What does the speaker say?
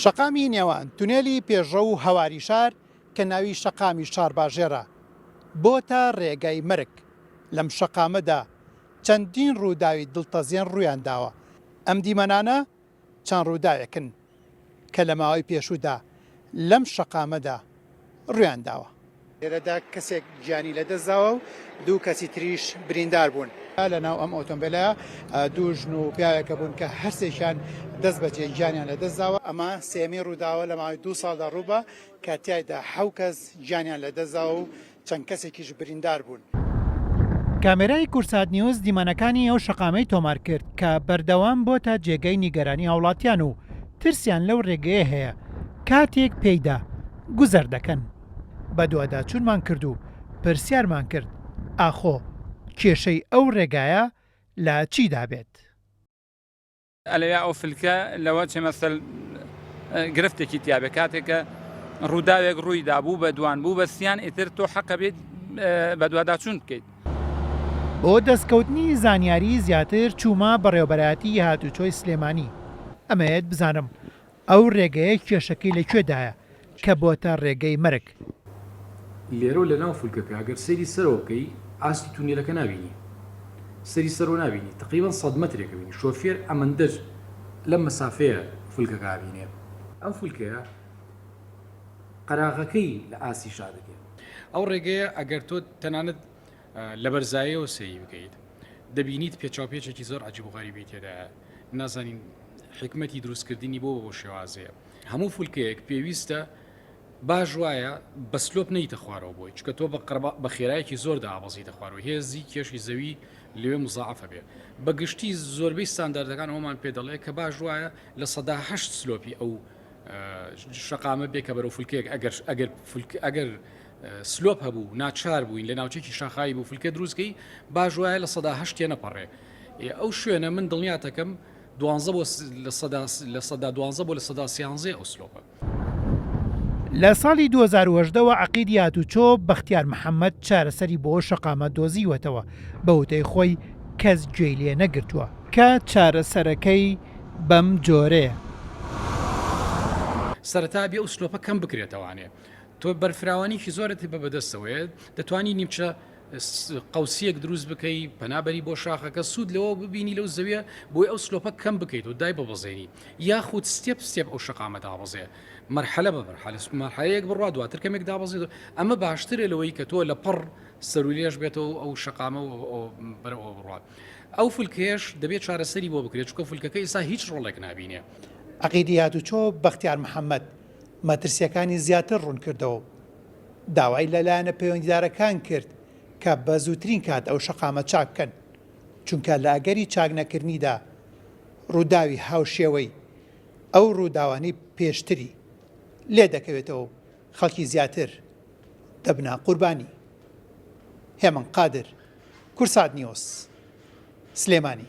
شەقامی نێوان تونێلی پێشڕە و هەواری شار کە ناوی شەقامی شارباژێرە بۆتە ڕێگای مرگ. لەم شەقامەدا چەندین ڕووداوی دڵتەزیێن ڕوویان داوە. ئەم دیمەنانە چەند ڕووداوێکن کە لە ماوەی پێشوودا لەم شەقامەدا ڕوویان داوە. لێرەدا کەسێک گیانی لەدەستداوە و دوو کەسی تریش بریندار بوون. لەناو ئەم ئۆتۆمبیلە دوو ژن و پیاوێکە بوون کە هەرسێکیان دەست بەجێ گیانیان لەدەستداوە. ئەمە سێمی ڕووداوە لە ماوەی 2 ساڵدا ڕووبە کە تیایدا 7 کەس گیانیان لەدەستداوە و چەند کەسێکیش بریندار بوون. کامێرای کورسات نیوز دیمەنەکانی ئەو شەقامەی تۆمار کرد کە بەردەوام بۆتە جێگەی نیگەرانی هاوڵاتیان و ترسیان لەو ڕێگەیە هەیە کاتێک پێیدا گوزەر دەکەن. بە دوواداچوونمان کرد و پرسیارمان کرد ئاخۆ کێشەی ئەو ڕێگایە لە چیدا بێت. ئەلەوێ ئەو فلکە لەوە چێ مەسەل گرفتێکی تیاابێ کاتێکە ڕووداوێک ڕوویدا بوو بە دوان بوو بەستیان ئیتر تۆ حەقە بێت بە دوواداچوون بکەیت. بۆ دەستکەوتنی زانیاری زیاتر چوومە بەڕێوەبەرایەتی هاتوچۆی سلێمانی. ئەمەیەت بزانم ئەو ڕێگەیە کێشەکەی لەکوێدایە کە بۆتە ڕێگەی مرگ. لێرە و لە ناو فولکەکە ئەگەر سەیری سەرەوە بکەی ئاستی تونێلەکە نابینی، سەری سەرەوە نابینی، تقریباً 100 مەترێکە بینی. شۆفێر ئەمەندەش لەم مەسافەیە فولکەکە بینێ. ئەم فولکەیە قەراغەکەی لە ئاستی شا دەکەێت. ئەو ڕێگەیە ئەگەر تۆ تەنانەت لە بەرزاییەوە سەیری بکەیت دەبینیت پێچاوپێچێکی زۆر عەجیب و غەریبی تێدایە. نازانین حکمەتی دروستکردنی بۆ شێوازەیە. هەموو فولکەیەک پێویستە باش وایە بە سلۆپ نەیتە خوارەوە بۆی، چکە تۆ بە خێرایەکی زۆر دابەزیتە خوارەوە. هێزی کێشی زەوی لەوێ مزاعەفە بێ. بەگشتی زۆربەی ستانداردەکان ئەومان پێ دەڵێ کە باش وایە لە 108 سلۆپی ئەو شەقامە بێ کە بەرەو فولکەیەک ئەگەر سلۆپ هەبوو ناچار بووین لە ناوچێکی شاخایی بوو فولکە دروستکەی باش وایە لە 108 نەپەڕێ. ئەو شوێنە من دڵنیاتەکەم 12 بۆ لە 112 بۆ لە 113 ئەو سلۆپە. لە ساڵی 2018ەوە عەقیدی هاتوچۆ بەختیار محەممەد چارەسەری بۆ شەقامە دۆزیوەتەوە بە وتەی خۆی کەس گوێی لێ نەگرتووە کە چارەسەرەکەی بەم جۆرەیە. سەرەتا بێ ئەو سلۆپە کەم بکرێتەوانێ. تۆ بەرفراوانیکی زۆرت بە بەدەستەوەیە دەتوانی نیمچە قوسیەک دروست بکەی پەنابەری بۆ شاخەکە سوود لەوە ببینی لەو زەویە بۆی ئەو سلۆپە کەم بکەیت و دای بەبەزێنی یاخود ستێپ ئەو شەقامە دابەزێ مەرحەلە بە مەرحەلەیەک بڕوا دواتر کەمێک دابەزێت. ئەمە باشترە لەوەی کە تۆ لە پڕ سەرولێش بێتەوە ئەو شەقامە بەرەوە بڕات. ئەو فولکێش دەبێت چارەسەری بۆ بکرێت چکە فولکەکە ئێستا هیچ ڕۆڵێک نابینێ. عەقیدی هاتوچۆ بەختیار محەممەد مەترسیەکانی زیاتر ڕوون کردەوە. داوای لەلایەنە پەیوەندیدارەکان کرد کە بە زووترین کات ئەو شەقامە چاک بکەن، چونکە لە ئەگەری چاک نەکردنیدا ڕووداوی هاوشێوەی ئەو ڕووداوانی پێشتری لێ دەکەوێتەوە خەڵکی زیاتر دەبنا قوربانی. هێمن قادر، کورسات نیوز، سلێمانی.